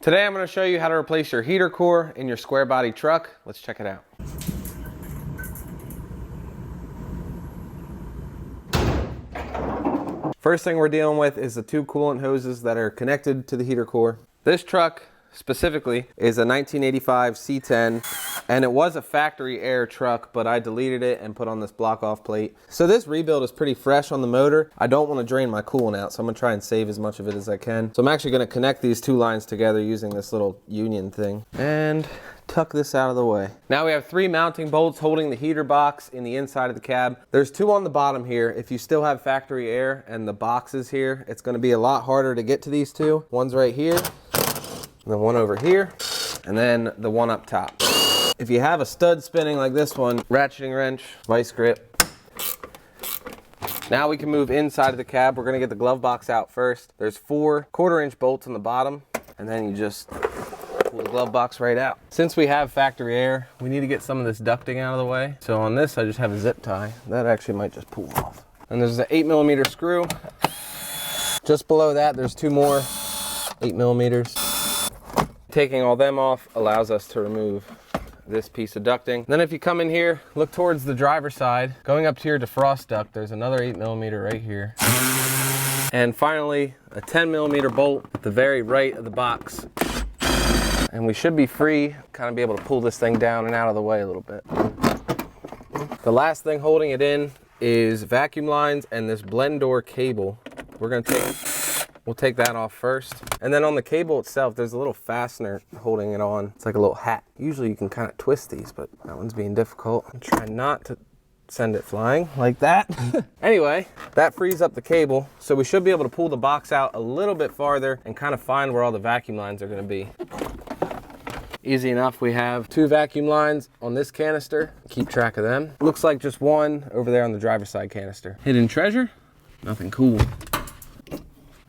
Today I'm going to show you how to replace your heater core in your square body truck. Let's check it out. First thing we're dealing with is the two coolant hoses that are connected to the heater core. This truck specifically is a 1985 C10, and it was a factory air truck, but I deleted it and put on this block off plate. So this rebuild is pretty fresh on the motor. I don't want to drain my coolant out, so I'm gonna try and save as much of it as I can. So I'm actually gonna connect these two lines together using this little union thing and tuck this out of the way. Now we have 3 mounting bolts holding the heater box in the inside of the cab. There's 2 on the bottom here. If you still have factory air and the box is here, it's gonna be a lot harder to get to these 2. One's right here, and then one over here, and then the one up top. If you have a stud spinning like this one, ratcheting wrench, vice grip. Now we can move inside of the cab. We're gonna get the glove box out first. There's 4 1/4-inch bolts on the bottom, and then you just pull the glove box right out. Since we have factory air, we need to get some of this ducting out of the way. So on this, I just have a zip tie. That actually might just pull off. And there's an 8mm screw. Just below that, there's 2 more 8mm. Taking all them off allows us to remove this piece of ducting. Then if you come in here, look towards the driver's side, going up to your defrost duct, there's another 8mm right here. And finally, a 10mm bolt at the very right of the box. And we should be free, kind of be able to pull this thing down and out of the way a little bit. The last thing holding it in is vacuum lines and this blend door cable. We'll take that off first. And then on the cable itself, there's a little fastener holding it on. It's like a little hat. Usually you can kind of twist these, but that one's being difficult. I'm trying not to send it flying like that. Anyway, that frees up the cable. So we should be able to pull the box out a little bit farther and kind of find where all the vacuum lines are gonna be. Easy enough. We have 2 vacuum lines on this canister. Keep track of them. Looks like just 1 over there on the driver's side canister. Hidden treasure? Nothing cool.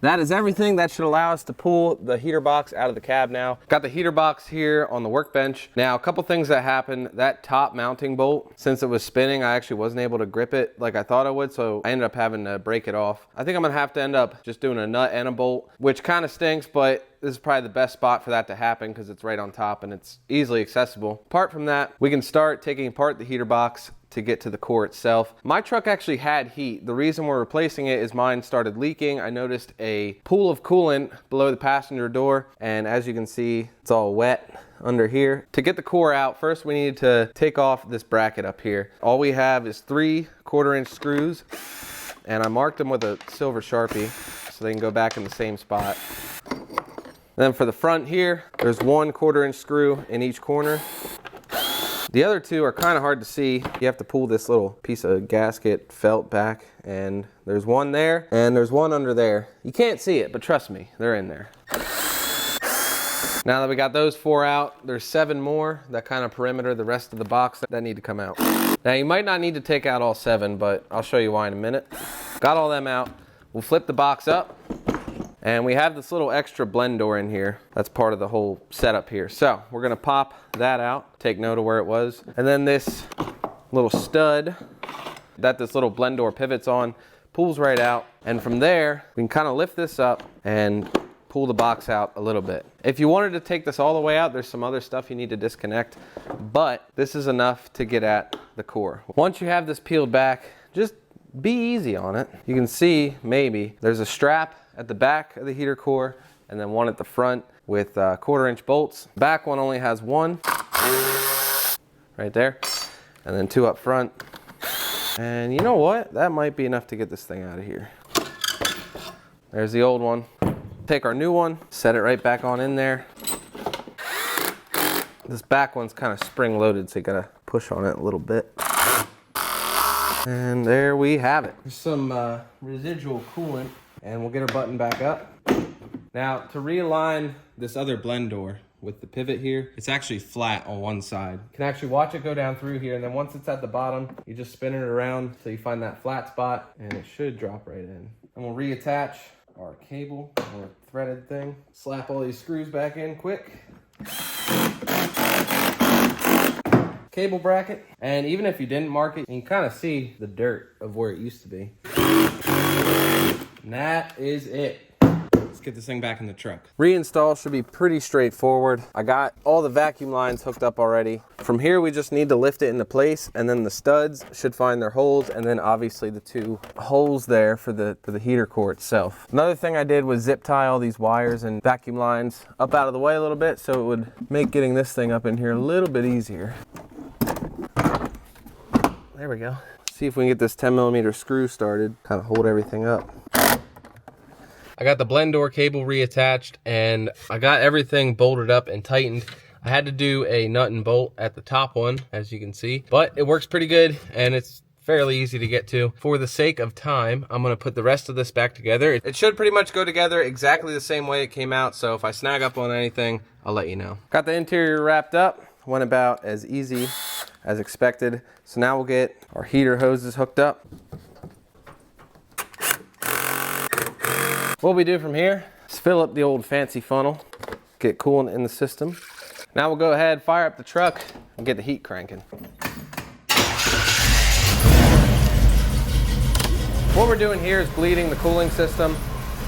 That is everything. That should allow us to pull the heater box out of the cab now. Got the heater box here on the workbench. Now, a couple things that happened. That top mounting bolt, since it was spinning, I actually wasn't able to grip it like I thought I would, so I ended up having to break it off. I think I'm gonna have to end up just doing a nut and a bolt, which kind of stinks, but this is probably the best spot for that to happen because it's right on top and it's easily accessible. Apart from that, we can start taking apart the heater box to get to the core itself. My truck actually had heat. The reason we're replacing it is mine started leaking. I noticed a pool of coolant below the passenger door, and as you can see, it's all wet under here. To get the core out, first we need to take off this bracket up here. All we have is 3 1/4-inch screws, and I marked them with a silver Sharpie so they can go back in the same spot. Then for the front here, there's 1 1/4-inch screw in each corner. The other 2 are kind of hard to see. You have to pull this little piece of gasket felt back, and there's 1 there, and there's 1 under there. You can't see it, but trust me, they're in there. Now that we got those 4 out, there's 7 more that kind of perimeter the rest of the box that need to come out. Now you might not need to take out all 7, but I'll show you why in a minute. Got all them out. We'll flip the box up. And we have this little extra blend door in here. That's part of the whole setup here. So we're gonna pop that out, take note of where it was. And then this little stud that this little blend door pivots on pulls right out. And from there, we can kind of lift this up and pull the box out a little bit. If you wanted to take this all the way out, there's some other stuff you need to disconnect, but this is enough to get at the core. Once you have this peeled back, just be easy on it. You can see, maybe, there's a strap at the back of the heater core, and then 1 at the front with 1/4-inch bolts. Back one only has 1, right there, and then 2 up front. And you know what? That might be enough to get this thing out of here. There's the old one. Take our new one, set it right back on in there. This back one's kind of spring-loaded, so you gotta push on it a little bit. And there we have it. There's some residual coolant, and we'll get our button back up. Now, to realign this other blend door with the pivot here, it's actually flat on one side. You can actually watch it go down through here, and then once it's at the bottom, you just spin it around so you find that flat spot, and it should drop right in. And we'll reattach our cable or threaded thing. Slap all these screws back in quick. Cable bracket, and even if you didn't mark it, you can kind of see the dirt of where it used to be. And that is it. Let's get this thing back in the truck. Reinstall should be pretty straightforward. I got all the vacuum lines hooked up already. From here, we just need to lift it into place, and then the studs should find their holes, and then obviously the 2 holes there for the heater core itself. Another thing I did was zip tie all these wires and vacuum lines up out of the way a little bit, so it would make getting this thing up in here a little bit easier. There we go. See if we can get this 10mm screw started, kind of hold everything up. I got the blend door cable reattached, and I got everything bolted up and tightened. I had to do a nut and bolt at the top one, as you can see, but it works pretty good, and it's fairly easy to get to. For the sake of time, I'm gonna put the rest of this back together. It should pretty much go together exactly the same way it came out, so if I snag up on anything, I'll let you know. Got the interior wrapped up, went about as easy as expected. So now we'll get our heater hoses hooked up. What we do from here is fill up the old fancy funnel, get coolant in the system. Now we'll go ahead, fire up the truck, and get the heat cranking. What we're doing here is bleeding the cooling system.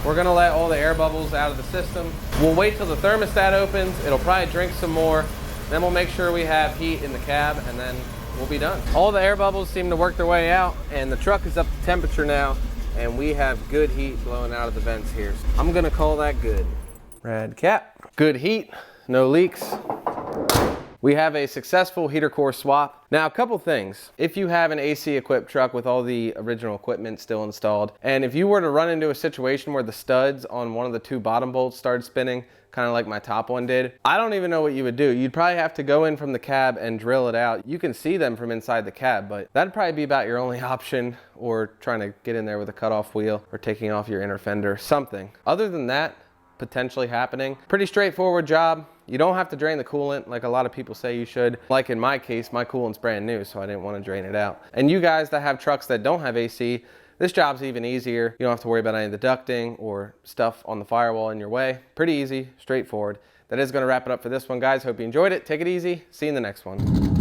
We're gonna let all the air bubbles out of the system. We'll wait till the thermostat opens. It'll probably drink some more. Then we'll make sure we have heat in the cab, and then we'll be done. All the air bubbles seem to work their way out, and the truck is up to temperature now, and we have good heat blowing out of the vents here. I'm gonna call that good. Rad cap. Good heat, no leaks. We have a successful heater core swap. Now, a couple things. If you have an AC equipped truck with all the original equipment still installed, and if you were to run into a situation where the studs on one of the 2 bottom bolts started spinning, kind of like my top one did, I don't even know what you would do. You'd probably have to go in from the cab and drill it out. You can see them from inside the cab, but that'd probably be about your only option, or trying to get in there with a cutoff wheel, or taking off your inner fender, something. Other than that, potentially happening. Pretty straightforward job. You don't have to drain the coolant like a lot of people say you should. Like in my case, my coolant's brand new, so I didn't want to drain it out. And you guys that have trucks that don't have AC, this job's even easier. You don't have to worry about any of the ducting or stuff on the firewall in your way. Pretty easy, straightforward. That is going to wrap it up for this one, guys. Hope you enjoyed it. Take it easy. See you in the next one.